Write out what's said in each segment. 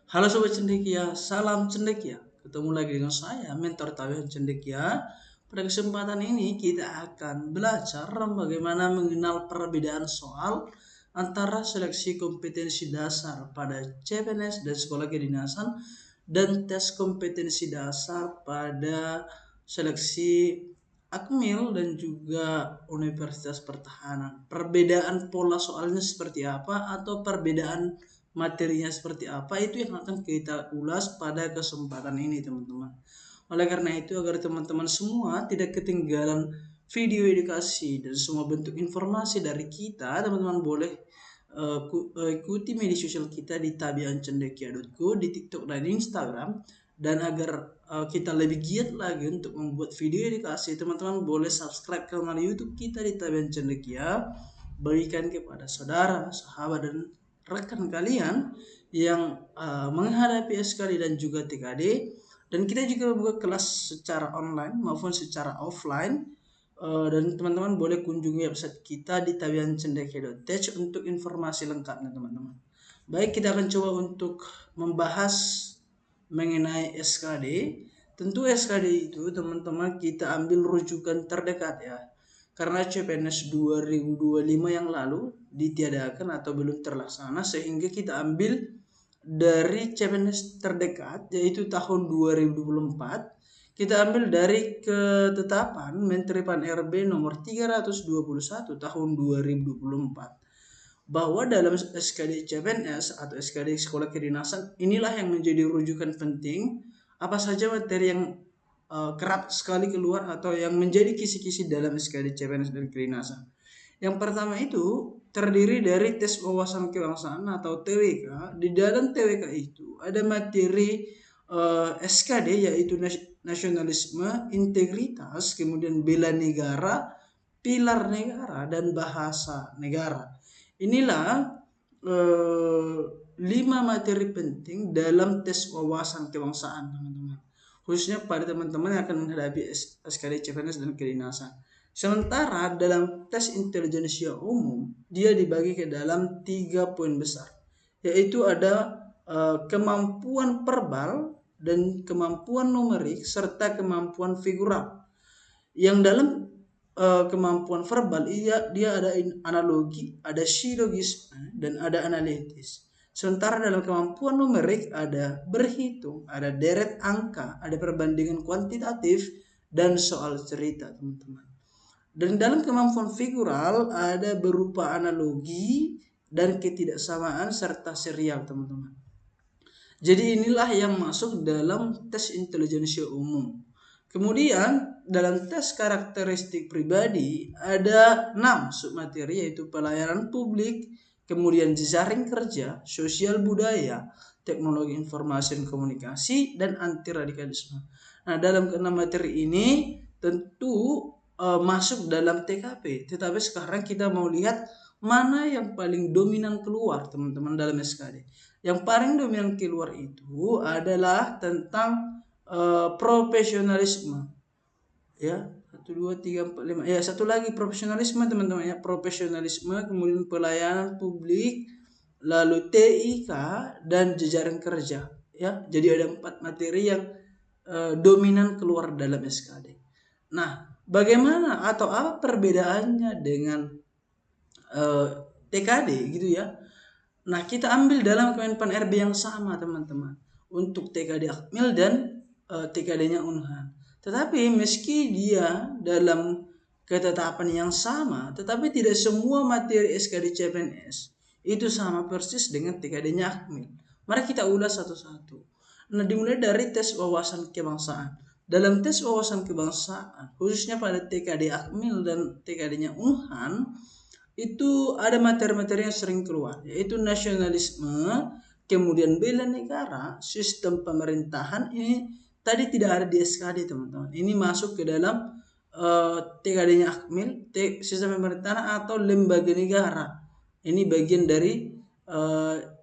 Halo Sobat Cendekia, salam Cendekia. Ketemu lagi dengan saya, Mentor Tawihan Cendekia. Pada kesempatan ini kita akan belajar bagaimana mengenal perbedaan soal antara seleksi kompetensi dasar pada CPNS dan sekolah kedinasan dan tes kompetensi dasar pada seleksi Akmil dan juga Universitas Pertahanan. Perbedaan pola soalnya seperti apa atau perbedaan materinya seperti apa itu yang akan kita ulas pada kesempatan ini teman-teman. Oleh karena itu agar teman-teman semua tidak ketinggalan video edukasi dan semua bentuk informasi dari kita, teman-teman boleh ikuti media sosial kita di tabiancendekia.co, di TikTok dan di Instagram. Dan agar kita lebih giat lagi untuk membuat video edukasi, teman-teman boleh subscribe kanal YouTube kita di Tabian Cendekia, bagikan kepada saudara, sahabat dan rekan kalian yang menghadapi SKD dan juga TKD. Dan kita juga membuka kelas secara online maupun secara offline. Dan teman-teman boleh kunjungi website kita di tabiancendekia.tech untuk informasi lengkapnya teman-teman. Baik, kita akan coba untuk membahas mengenai SKD. Tentu SKD itu teman-teman kita ambil rujukan terdekat ya. Karena CPNS 2025 yang lalu ditiadakan atau belum terlaksana, sehingga kita ambil dari CPNS terdekat yaitu tahun 2024. Kita ambil dari ketetapan Menteri Pan-RB nomor 321 tahun 2024 bahwa dalam SKD CPNS atau SKD Sekolah Kedinasan inilah yang menjadi rujukan penting apa saja materi yang kerap sekali keluar atau yang menjadi kisi-kisi dalam SKD CPNS dan Kedinasan. Yang pertama itu terdiri dari tes wawasan kebangsaan atau TWK. Di dalam TWK itu ada materi SKD yaitu nasionalisme, integritas, kemudian bela negara, pilar negara, dan bahasa negara. Inilah 5 materi penting dalam tes wawasan kebangsaan teman-teman. Khususnya pada teman-teman yang akan menghadapi SKD CPNS dan kedinasan. Sementara dalam tes intelijensia umum, dia dibagi ke dalam 3 poin besar. Yaitu ada kemampuan verbal dan kemampuan numerik serta kemampuan figural. Yang dalam kemampuan verbal dia ada analogi, ada silogisme dan ada analitis. Sementara dalam kemampuan numerik ada berhitung, ada deret angka, ada perbandingan kuantitatif dan soal cerita teman-teman. Dan dalam kemampuan figural ada berupa analogi dan ketidaksamaan serta serial teman-teman. Jadi inilah yang masuk dalam tes intelijensia umum. Kemudian dalam tes karakteristik pribadi ada 6 submateri yaitu pelayanan publik, kemudian jejaring kerja, sosial budaya, teknologi informasi dan komunikasi, dan anti radikalisme. Nah, dalam ke-6 materi ini tentu masuk dalam TKP. Tetapi sekarang kita mau lihat mana yang paling dominan keluar teman-teman dalam SKD. Yang paling dominan keluar itu adalah tentang profesionalisme. Ya, 1, 2, 3, 4, 5. Ya, satu lagi profesionalisme teman-teman ya, profesionalisme, kemudian pelayanan publik, lalu TIK dan jejaring kerja. Ya, jadi ada 4 materi yang dominan keluar dalam SKD. Nah, bagaimana atau apa perbedaannya dengan TKD gitu ya? Nah, kita ambil dalam Kemenpan RB yang sama teman-teman untuk TKD Akmil dan TKD-nya Unhan. Tetapi meski dia dalam ketetapan yang sama, tetapi tidak semua materi SKD CPNS itu sama persis dengan TKD-nya Akmil. Mari kita ulas satu-satu. Nah, dimulai dari tes wawasan kebangsaan. Dalam tes wawasan kebangsaan, khususnya pada TKD Akmil dan TKD-nya Unhan, itu ada materi-materi yang sering keluar, yaitu nasionalisme, kemudian bela negara, sistem pemerintahan. Ini tadi tidak ada di SKD teman-teman. Ini masuk ke dalam TKD-nya Akmil, sistem pemerintahan atau lembaga negara. Ini bagian dari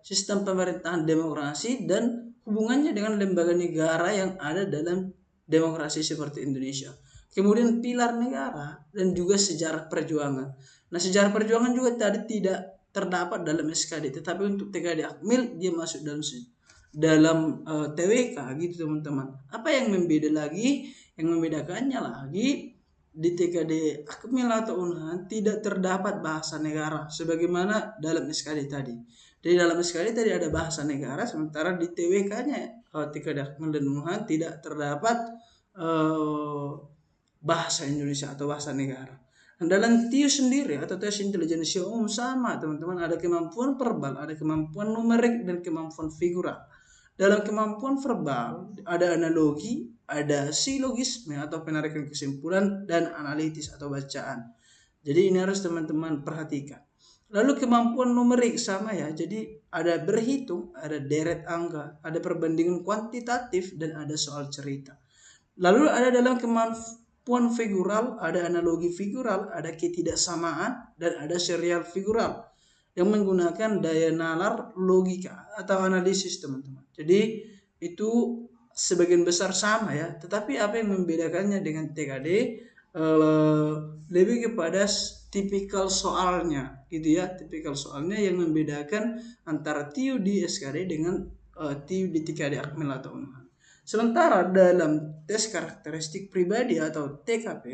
sistem pemerintahan demokrasi dan hubungannya dengan lembaga negara yang ada dalam demokrasi seperti Indonesia. Kemudian pilar negara dan juga sejarah perjuangan. Nah, sejarah perjuangan juga tadi tidak terdapat dalam SKD, tetapi untuk TKD Akmil dia masuk dalam TWK gitu teman-teman. Apa yang membeda lagi? Yang membedakannya lagi di TKD Akmil atau Unhan tidak terdapat bahasa negara sebagaimana dalam SKD tadi. Jadi dalam SKD tadi ada bahasa negara, sementara di TWK-nya TKD Akmil dan Unhan tidak terdapat bahasa Indonesia atau bahasa negara. Nah, dalam TIU sendiri atau tes intelijensia umum sama teman-teman, ada kemampuan verbal, ada kemampuan numerik dan kemampuan figural. Dalam kemampuan verbal ada analogi, ada silogisme atau penarikan kesimpulan, dan analitis atau bacaan. Jadi ini harus teman-teman perhatikan. Lalu kemampuan numerik sama ya, jadi ada berhitung, ada deret angka, ada perbandingan kuantitatif, dan ada soal cerita. Lalu ada dalam kemampuan figural, ada analogi figural, ada ketidaksamaan, dan ada serial figural yang menggunakan daya nalar logika atau analisis teman-teman. Jadi itu sebagian besar sama ya, tetapi apa yang membedakannya dengan TKD lebih kepada tipikal soalnya gitu ya, tipikal soalnya yang membedakan antara TIU di SKD dengan TIU di TKD Akmil atau Unhan. Sementara dalam tes karakteristik pribadi atau TKP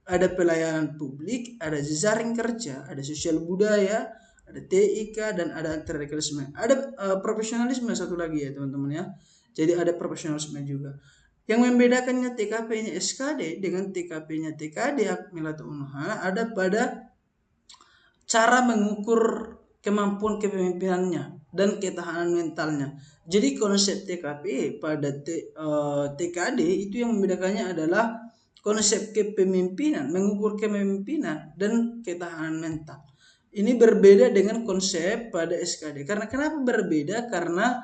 ada pelayanan publik, ada jejaring kerja, ada sosial budaya, ada TIK, dan ada antiradikalisme. Ada profesionalisme satu lagi ya teman-teman ya. Jadi ada profesionalisme juga. Yang membedakannya TKP-nya SKD dengan TKP-nya TKD Akmil atau Unhan ada pada cara mengukur kemampuan kepemimpinannya dan ketahanan mentalnya. Jadi konsep TKP pada TKD itu yang membedakannya adalah konsep kepemimpinan, mengukur kepemimpinan dan ketahanan mental. Ini berbeda dengan konsep pada SKD. Karena kenapa berbeda? Karena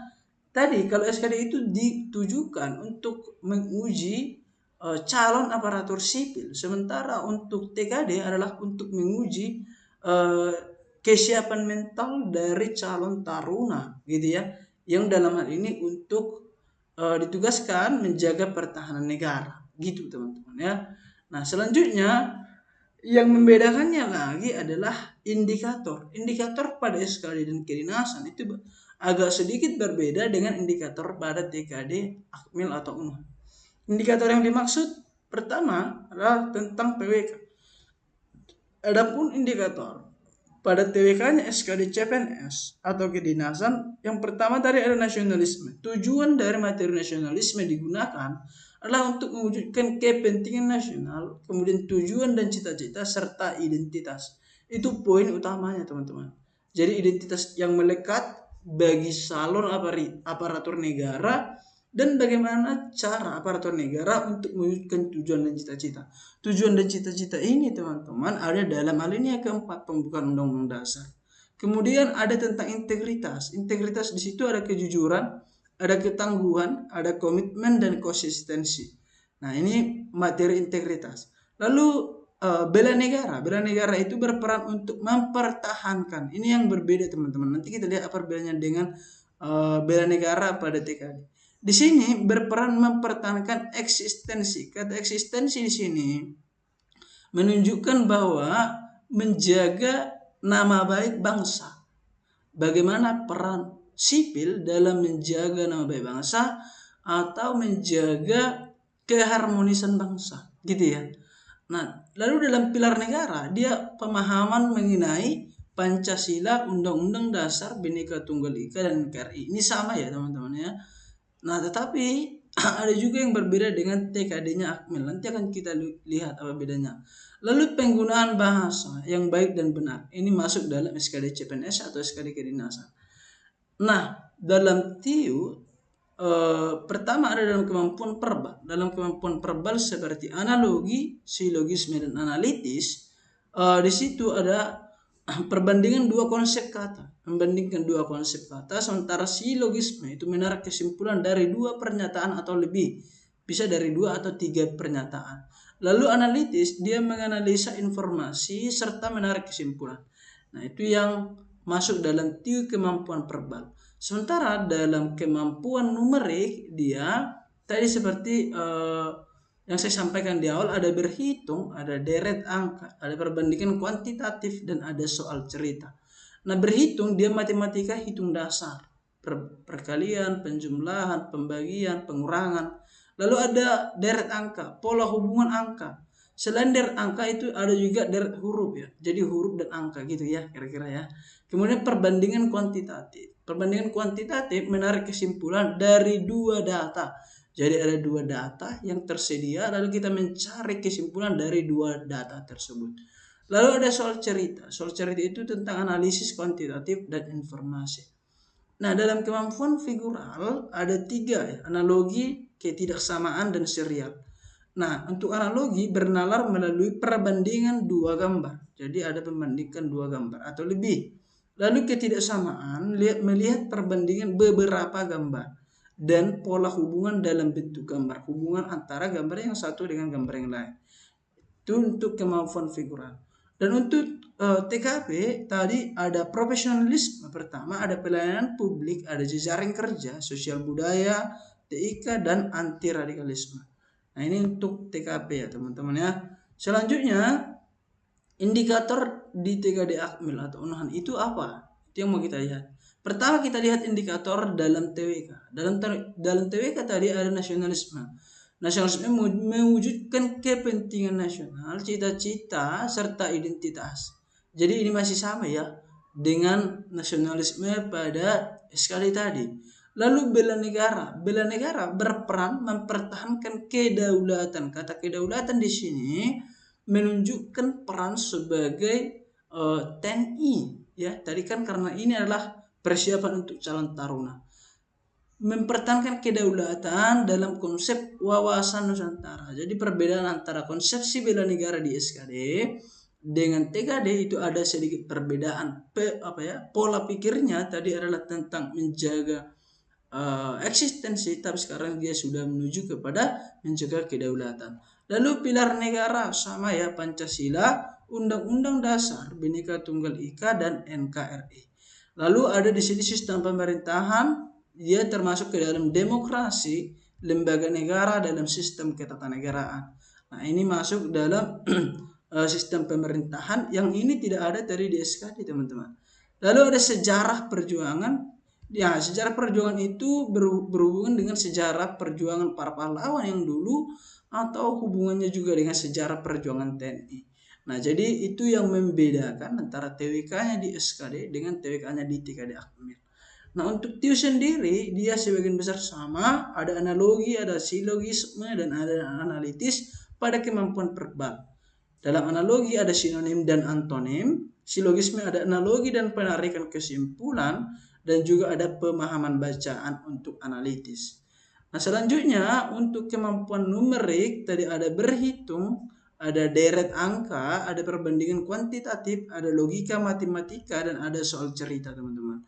tadi kalau SKD itu ditujukan untuk menguji calon aparatur sipil, sementara untuk TKD adalah untuk menguji kesiapan mental dari calon taruna gitu ya, yang dalam hal ini untuk ditugaskan menjaga pertahanan negara gitu teman-teman ya. Nah selanjutnya yang membedakannya lagi adalah indikator. Indikator pada SKD dan kedinasan itu agak sedikit berbeda dengan indikator pada TKD Akmil atau Unhan. Indikator yang dimaksud pertama adalah tentang PWK. Adapun indikator pada TWK-nya SKD CPNS atau kedinasan, yang pertama tadi ada nasionalisme. Tujuan dari materi nasionalisme digunakan adalah untuk mewujudkan kepentingan nasional, kemudian tujuan dan cita-cita serta identitas. Itu poin utamanya teman-teman. Jadi identitas yang melekat bagi salon aparatur negara dan bagaimana cara aparatur negara untuk mewujudkan tujuan dan cita-cita. Tujuan dan cita-cita ini teman-teman ada dalam alinea keempat pembukaan Undang-Undang Dasar. Kemudian ada tentang integritas. Integritas di situ ada kejujuran, ada ketangguhan, ada komitmen dan konsistensi. Nah ini materi integritas. Lalu bela negara. Bela negara itu berperan untuk mempertahankan. Ini yang berbeda teman-teman. Nanti kita lihat apa bedanya dengan bela negara pada TKD. Di sini berperan mempertahankan eksistensi. Kata eksistensi di sini menunjukkan bahwa menjaga nama baik bangsa. Bagaimana peran sipil dalam menjaga nama baik bangsa atau menjaga keharmonisan bangsa, gitu ya. Nah, lalu dalam pilar negara dia pemahaman mengenai Pancasila, Undang-Undang Dasar, Bhinneka Tunggal Ika, dan NKRI. Ini sama ya teman-teman ya. Nah, tetapi ada juga yang berbeda dengan TKD-nya Akmil. Nanti akan kita lihat apa bedanya. Lalu penggunaan bahasa yang baik dan benar. Ini masuk dalam SKD CPNS atau SKD kedinasan. Nah, dalam TIU pertama ada dalam kemampuan verbal. Dalam kemampuan verbal seperti analogi, silogisme, dan analitis. Di situ ada perbandingan dua konsep kata, membandingkan dua konsep kata, sementara silogisme itu menarik kesimpulan dari dua pernyataan atau lebih, bisa dari dua atau tiga pernyataan. Lalu analitis, dia menganalisa informasi serta menarik kesimpulan. Nah itu yang masuk dalam TIU kemampuan verbal. Sementara dalam kemampuan numerik dia tadi seperti yang saya sampaikan di awal, ada berhitung, ada deret angka, ada perbandingan kuantitatif, dan ada soal cerita. Nah berhitung dia matematika hitung dasar, perkalian, penjumlahan, pembagian, pengurangan. Lalu ada deret angka, pola hubungan angka. Selain deret angka itu ada juga deret huruf ya. Jadi huruf dan angka gitu ya kira-kira ya. Kemudian perbandingan kuantitatif. Perbandingan kuantitatif menarik kesimpulan dari dua data. Jadi ada dua data yang tersedia lalu kita mencari kesimpulan dari dua data tersebut. Lalu ada soal cerita. Soal cerita itu tentang analisis kuantitatif dan informasi. Nah, dalam kemampuan figural ada 3 ya, analogi, ketidaksamaan, dan serial. Nah, untuk analogi bernalar melalui perbandingan dua gambar. Jadi ada membandingkan dua gambar atau lebih. Lalu ketidaksamaan melihat perbandingan beberapa gambar dan pola hubungan dalam bentuk gambar. Hubungan antara gambar yang satu dengan gambar yang lain. Itu untuk kemampuan figural. Dan untuk TKP tadi ada profesionalisme pertama, ada pelayanan publik, ada jejaring kerja, sosial budaya, TIK, dan anti radikalisme. Nah ini untuk TKP ya teman-teman ya. Selanjutnya indikator di TKD Akmil atau unahan itu apa? Itu yang mau kita lihat. Pertama kita lihat indikator dalam TWK. Dalam TWK tadi ada nasionalisme. Nasionalisme mewujudkan kepentingan nasional, cita-cita, serta identitas. Jadi ini masih sama ya dengan nasionalisme pada SKD tadi. Lalu bela negara. Bela negara berperan mempertahankan kedaulatan. Kata kedaulatan di sini menunjukkan peran sebagai TNI ya. Tadi kan karena ini adalah persiapan untuk calon taruna. Mempertahankan kedaulatan dalam konsep wawasan Nusantara. Jadi perbedaan antara konsepsi bela negara di SKD dengan TKD itu ada sedikit perbedaan. Pola pikirnya tadi adalah tentang menjaga eksistensi, tapi sekarang dia sudah menuju kepada menjaga kedaulatan. Lalu pilar negara sama ya, Pancasila, Undang-Undang Dasar, Bhinneka Tunggal Ika, dan NKRI. Lalu ada di sini sistem pemerintahan. Dia termasuk ke dalam demokrasi, lembaga negara dalam sistem ketatanegaraan. Nah ini masuk dalam sistem pemerintahan yang ini tidak ada dari di SKD teman-teman. Lalu ada sejarah perjuangan. Ya sejarah perjuangan itu berhubungan dengan sejarah perjuangan para pahlawan yang dulu atau hubungannya juga dengan sejarah perjuangan TNI. Nah jadi itu yang membedakan antara TWK-nya di SKD dengan TWK-nya di TKD Akmil. Nah untuk TIU sendiri dia sebagian besar sama, ada analogi, ada silogisme, dan ada analitis pada kemampuan verbal. Dalam analogi ada sinonim dan antonim, silogisme ada analogi dan penarikan kesimpulan, dan juga ada pemahaman bacaan untuk analitis. Nah selanjutnya untuk kemampuan numerik tadi ada berhitung, ada deret angka, ada perbandingan kuantitatif, ada logika matematika, dan ada soal cerita teman-teman.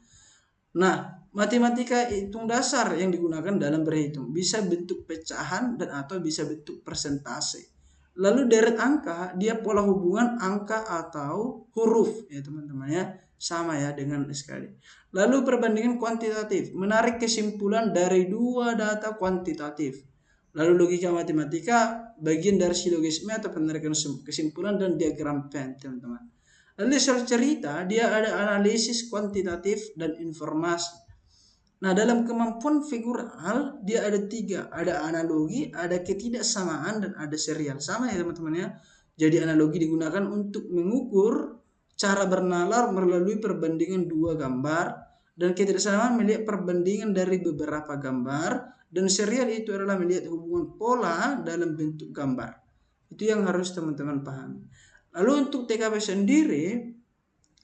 Nah, matematika hitung dasar yang digunakan dalam berhitung bisa bentuk pecahan dan atau bisa bentuk persentase. Lalu deret angka dia pola hubungan angka atau huruf ya teman-teman ya, sama ya dengan SKD. Lalu perbandingan kuantitatif menarik kesimpulan dari dua data kuantitatif. Lalu logika matematika bagian dari silogisme atau penarikan kesimpulan dan diagram Venn teman-teman. Lalu soal cerita dia ada analisis kuantitatif dan informasi. Nah dalam kemampuan figural dia ada 3, ada analogi, ada ketidaksamaan, dan ada serial. Sama ya teman-teman ya. Jadi analogi digunakan untuk mengukur cara bernalar melalui perbandingan dua gambar, dan ketidaksamaan melihat perbandingan dari beberapa gambar, dan serial itu adalah melihat hubungan pola dalam bentuk gambar. Itu yang harus teman-teman pahami. Lalu untuk TKP sendiri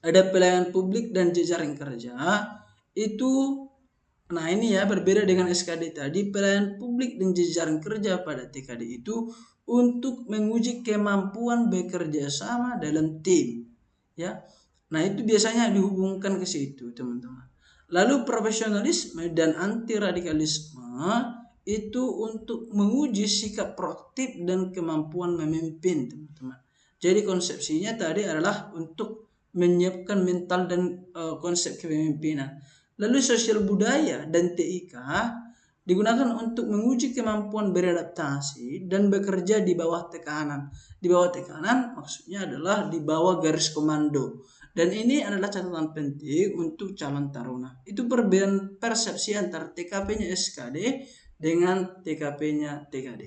ada pelayanan publik dan jejaring kerja. Itu nah ini ya berbeda dengan SKD tadi. Pelayanan publik dan jejaring kerja pada TKD itu untuk menguji kemampuan bekerja sama dalam tim ya. Nah itu biasanya dihubungkan ke situ teman-teman. Lalu profesionalisme dan anti radikalisme itu untuk menguji sikap proaktif dan kemampuan memimpin teman-teman. Jadi konsepsinya tadi adalah untuk menyiapkan mental dan konsep kepemimpinan. Lalu sosial budaya dan TIK digunakan untuk menguji kemampuan beradaptasi dan bekerja di bawah tekanan. Di bawah tekanan maksudnya adalah di bawah garis komando. Dan ini adalah catatan penting untuk calon taruna. Itu perbedaan persepsi antara TKP-nya SKD dengan TKP-nya TKD.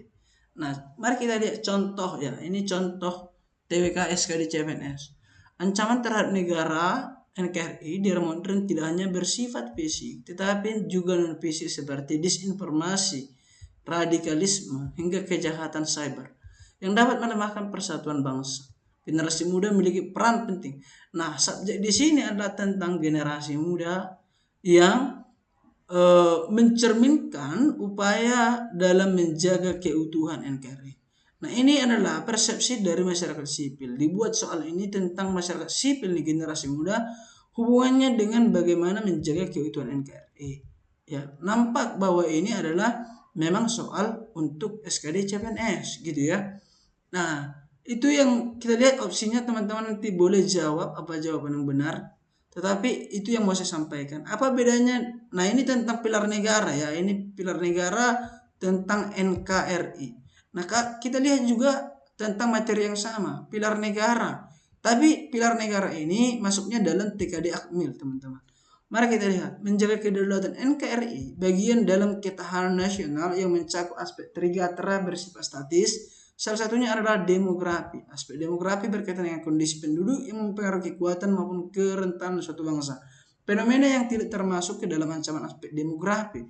Nah, mari kita lihat contoh ya. Ini contoh TWK SKD CPNS. Ancaman terhadap negara NKRI di era modern tidak hanya bersifat fisik, tetapi juga non-fisik seperti disinformasi, radikalisme, hingga kejahatan cyber yang dapat melemahkan persatuan bangsa. Generasi muda memiliki peran penting. Nah, subjek di sini adalah tentang generasi muda yang mencerminkan upaya dalam menjaga keutuhan NKRI. Nah, ini adalah persepsi dari masyarakat sipil. Dibuat soal ini tentang masyarakat sipil di generasi muda, hubungannya dengan bagaimana menjaga keutuhan NKRI. Ya, nampak bahwa ini adalah memang soal untuk SKD CPNS gitu ya. Nah, itu yang kita lihat opsinya, teman-teman nanti boleh jawab apa jawaban yang benar. Tetapi itu yang mau saya sampaikan. Apa bedanya? Nah, ini tentang pilar negara ya. Ini pilar negara tentang NKRI. Nah, kita lihat juga tentang materi yang sama, pilar negara. Tapi pilar negara ini masuknya dalam TKD Akmil, teman-teman. Mari kita lihat, menjaga kedaulatan NKRI bagian dalam ketahanan nasional yang mencakup aspek trigatera bersifat statis. Salah satunya adalah demografi. Aspek demografi berkaitan dengan kondisi penduduk yang mempengaruhi kekuatan maupun kerentanan suatu bangsa. Fenomena yang tidak termasuk ke dalam ancaman aspek demografi.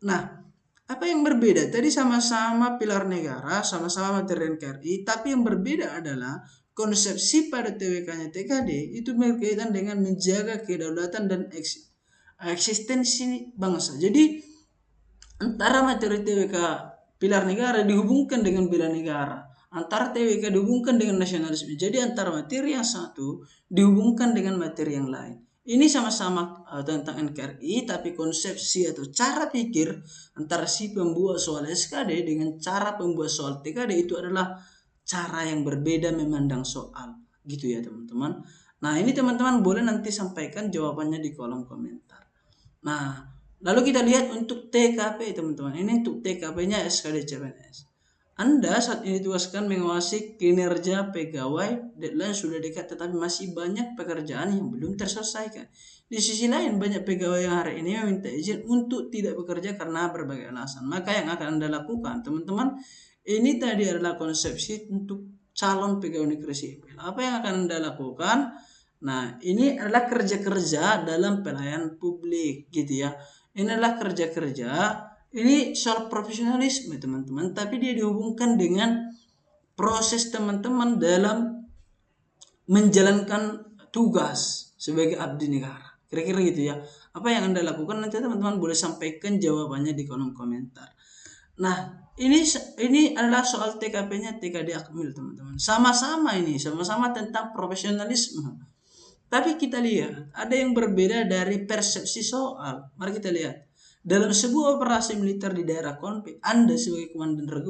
Nah, apa yang berbeda? Tadi sama-sama pilar negara, sama-sama materi NKRI, tapi yang berbeda adalah konsepsi pada TWK-nya TKD itu berkaitan dengan menjaga kedaulatan dan eksistensi bangsa. Jadi antara materi TWK pilar negara dihubungkan dengan bela negara, antara TWK dihubungkan dengan nasionalisme. Jadi antara materi yang satu dihubungkan dengan materi yang lain. Ini sama-sama tentang NKRI, tapi konsepsi atau cara pikir antara si pembuat soal SKD dengan cara pembuat soal TKD itu adalah cara yang berbeda memandang soal. Gitu ya teman-teman. Nah, ini teman-teman boleh nanti sampaikan jawabannya di kolom komentar. Nah, lalu kita lihat untuk TKP teman-teman. Ini untuk TKP-nya SKD CPNS. Anda saat ini ditugaskan mengawasi kinerja pegawai, deadline sudah dekat tetapi masih banyak pekerjaan yang belum terselesaikan. Di sisi lain banyak pegawai yang hari ini meminta izin untuk tidak bekerja karena berbagai alasan. Maka yang akan Anda lakukan teman-teman, ini tadi adalah konsepsi untuk calon pegawai negeri sipil. Apa yang akan Anda lakukan? Nah, ini adalah kerja-kerja dalam pelayanan publik gitu ya. Ini adalah kerja-kerja, ini soal profesionalisme teman-teman, tapi dia dihubungkan dengan proses teman-teman dalam menjalankan tugas sebagai abdi negara. Kira-kira gitu ya. Apa yang Anda lakukan nanti teman-teman boleh sampaikan jawabannya di kolom komentar. Nah, ini adalah soal TKP-nya TKD Akmil teman-teman. Sama-sama tentang profesionalisme. Tapi kita lihat ada yang berbeda dari persepsi soal. Mari kita lihat. Dalam sebuah operasi militer di daerah konflik, Anda sebagai komandan regu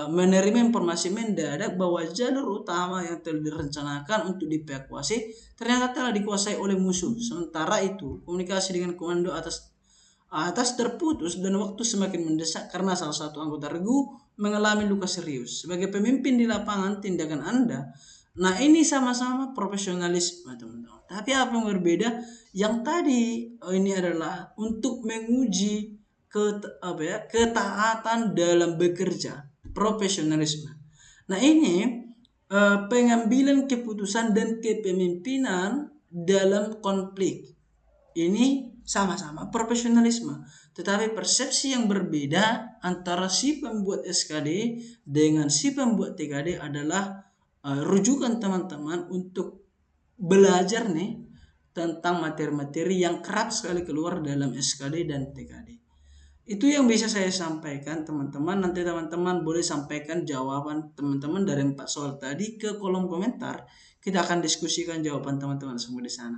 menerima informasi mendadak bahwa jalur utama yang telah direncanakan untuk dievakuasi ternyata telah dikuasai oleh musuh. Sementara itu, komunikasi dengan komando atas terputus dan waktu semakin mendesak karena salah satu anggota regu mengalami luka serius. Sebagai pemimpin di lapangan, tindakan Anda, nah ini sama-sama profesionalisme teman-teman. Tapi apa yang berbeda? Yang tadi ini adalah untuk menguji ketaatan dalam bekerja, profesionalisme. Nah ini pengambilan keputusan dan kepemimpinan dalam konflik. Ini sama-sama profesionalisme, tetapi persepsi yang berbeda antara si pembuat SKD dengan si pembuat TKD adalah rujukan teman-teman untuk belajar nih tentang materi-materi yang kerap sekali keluar dalam SKD dan TKD. Itu yang bisa saya sampaikan teman-teman. Nanti teman-teman boleh sampaikan jawaban teman-teman dari 4 soal tadi ke kolom komentar. Kita akan diskusikan jawaban teman-teman semua di sana.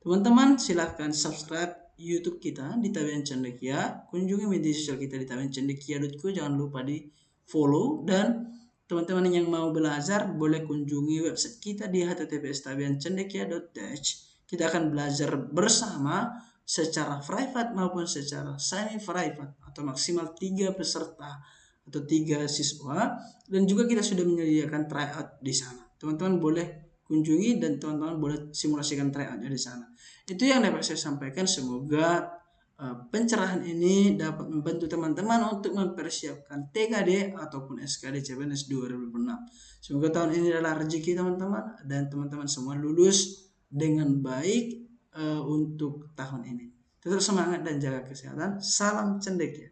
Teman-teman silahkan subscribe YouTube kita di Tabian Cendekia. Kunjungi media sosial kita di tabiancendekia.co. Jangan lupa di follow, dan teman-teman yang mau belajar boleh kunjungi website kita di https://tabiancendekia.tech. Kita akan belajar bersama secara private maupun secara semi private atau maksimal 3 peserta atau 3 siswa, dan juga kita sudah menyediakan tryout di sana. Teman-teman boleh kunjungi dan teman-teman boleh simulasikan tryoutnya di sana. Itu yang dapat saya sampaikan. Semoga pencerahan ini dapat membantu teman-teman untuk mempersiapkan TKD ataupun SKD CPNS 2026. Semoga tahun ini adalah rezeki teman-teman dan teman-teman semua lulus dengan baik untuk tahun ini. Tetap semangat dan jaga kesehatan. Salam cendekia.